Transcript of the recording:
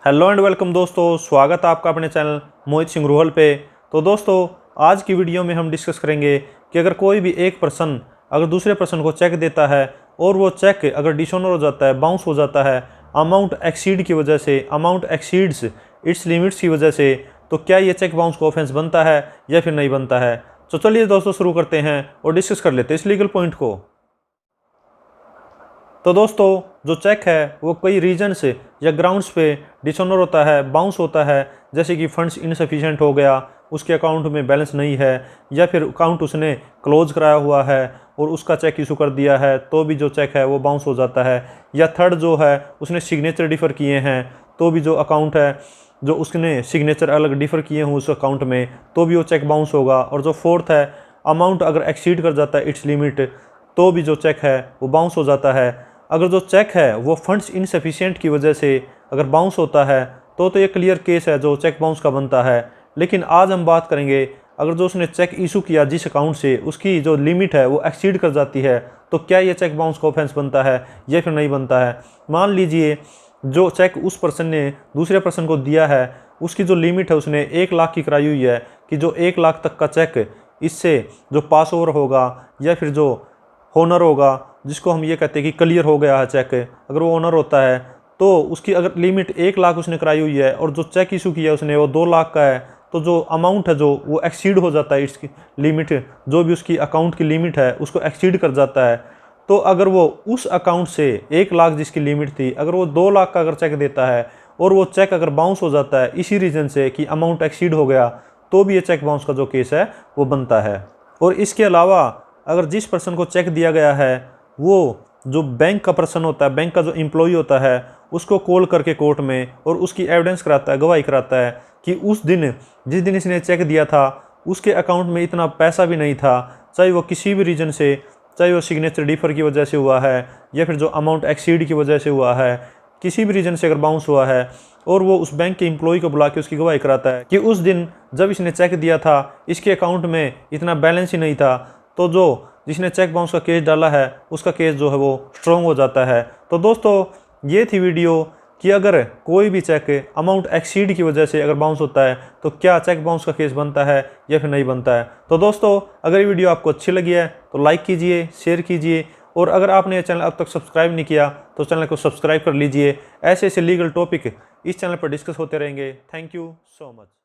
Hello and welcome दोस्तों, स्वागत है आपका अपने चैनल मोहित सिंह रोहल पे। तो दोस्तों, आज की वीडियो में हम डिस्कस करेंगे कि अगर कोई भी एक पर्सन अगर दूसरे पर्सन को चेक देता है और वो चेक अगर डिसऑनर हो जाता है, बाउंस हो जाता है अमाउंट एक्सीड की वजह से, अमाउंट एक्सीड्स इट्स लिमिट्स की वजह से, तो क्या ये चेक बाउंस को ऑफेंस बनता है या फिर नहीं बनता है। तो चलिए दोस्तों शुरू करते हैं और डिस्कस कर लेते हैं इस लीगल पॉइंट को। तो दोस्तों, जो चेक है वो कई रीजन्स या ग्राउंड्स पे डिसऑनर होता है, बाउंस होता है, जैसे कि फंड्स इनसफिशिएंट हो गया, उसके अकाउंट में बैलेंस नहीं है, या फिर अकाउंट उसने क्लोज कराया हुआ है और उसका चेक इशू कर दिया है तो भी जो चेक है वो बाउंस हो जाता है। या थर्ड जो है उसने सिग्नेचर डिफ़र किए हैं तो भी जो अकाउंट है, जो उसने सिग्नेचर अलग डिफ़र किए हों उस अकाउंट में, तो भी वो चेक बाउंस होगा। और जो फोर्थ है, अमाउंट अगर एक्सीड कर जाता है इट्स लिमिट, तो भी जो चेक है वो बाउंस हो जाता है। अगर जो चेक है वो फंड्स इनसफिशिएंट की वजह से अगर बाउंस होता है तो ये क्लियर केस है जो चेक बाउंस का बनता है। लेकिन आज हम बात करेंगे, अगर जो उसने चेक इशू किया जिस अकाउंट से, उसकी जो लिमिट है वो एक्सीड कर जाती है, तो क्या ये चेक बाउंस का ऑफेंस बनता है या फिर नहीं बनता है। मान लीजिए जो चेक उस पर्सन ने दूसरे पर्सन को दिया है, उसकी जो लिमिट है उसने 1 लाख की कराई हुई है कि जो 1 लाख तक का चेक इससे जो पास ओवर होगा या फिर जो होनर होगा, जिसको हम ये कहते हैं कि क्लियर हो गया है चेक, अगर वो ओनर होता है तो उसकी अगर लिमिट 1 लाख उसने कराई हुई है और जो चेक इशू किया उसने वो 2 लाख का है, तो जो अमाउंट है जो वो एक्सीड हो जाता है, इसकी लिमिट जो भी उसकी अकाउंट की लिमिट है उसको एक्सीड कर जाता है। तो अगर वो उस अकाउंट से 1 लाख जिसकी लिमिट थी, अगर वो 2 लाख का अगर चेक देता है और वो चेक अगर बाउंस हो जाता है इसी रीज़न से कि अमाउंट एक्सीड हो गया, तो भी ये चेक बाउंस का जो केस है वो बनता है। और इसके अलावा अगर जिस पर्सन को चेक दिया गया है वो जो बैंक का पर्सन होता है, बैंक का जो एम्प्लॉय होता है, उसको कॉल करके कोर्ट में और उसकी एविडेंस कराता है, गवाही कराता है कि उस दिन जिस दिन इसने चेक दिया था उसके अकाउंट में इतना पैसा भी नहीं था, चाहे वो किसी भी रीज़न से, चाहे वो सिग्नेचर डिफ़र की वजह से हुआ है या फिर जो अमाउंट एक्सीड की वजह से हुआ है, किसी भी रीज़न से अगर बाउंस हुआ है, और वो उस बैंक के एम्प्लॉय को बुला के उसकी गवाही कराता है कि उस दिन जब इसने चेक दिया था इसके अकाउंट में इतना बैलेंस ही नहीं था, तो जो जिसने चेक बाउंस का केस डाला है उसका केस जो है वो स्ट्रॉन्ग हो जाता है। तो दोस्तों, ये थी वीडियो कि अगर कोई भी चेक अमाउंट एक्सीड की वजह से अगर बाउंस होता है तो क्या चेक बाउंस का केस बनता है या फिर नहीं बनता है। तो दोस्तों, अगर ये वीडियो आपको अच्छी लगी है तो लाइक कीजिए, शेयर कीजिए, और अगर आपने ये चैनल अब तक सब्सक्राइब नहीं किया तो चैनल को सब्सक्राइब कर लीजिए। ऐसे ऐसे लीगल टॉपिक इस चैनल पर डिस्कस होते रहेंगे। Thank you so much.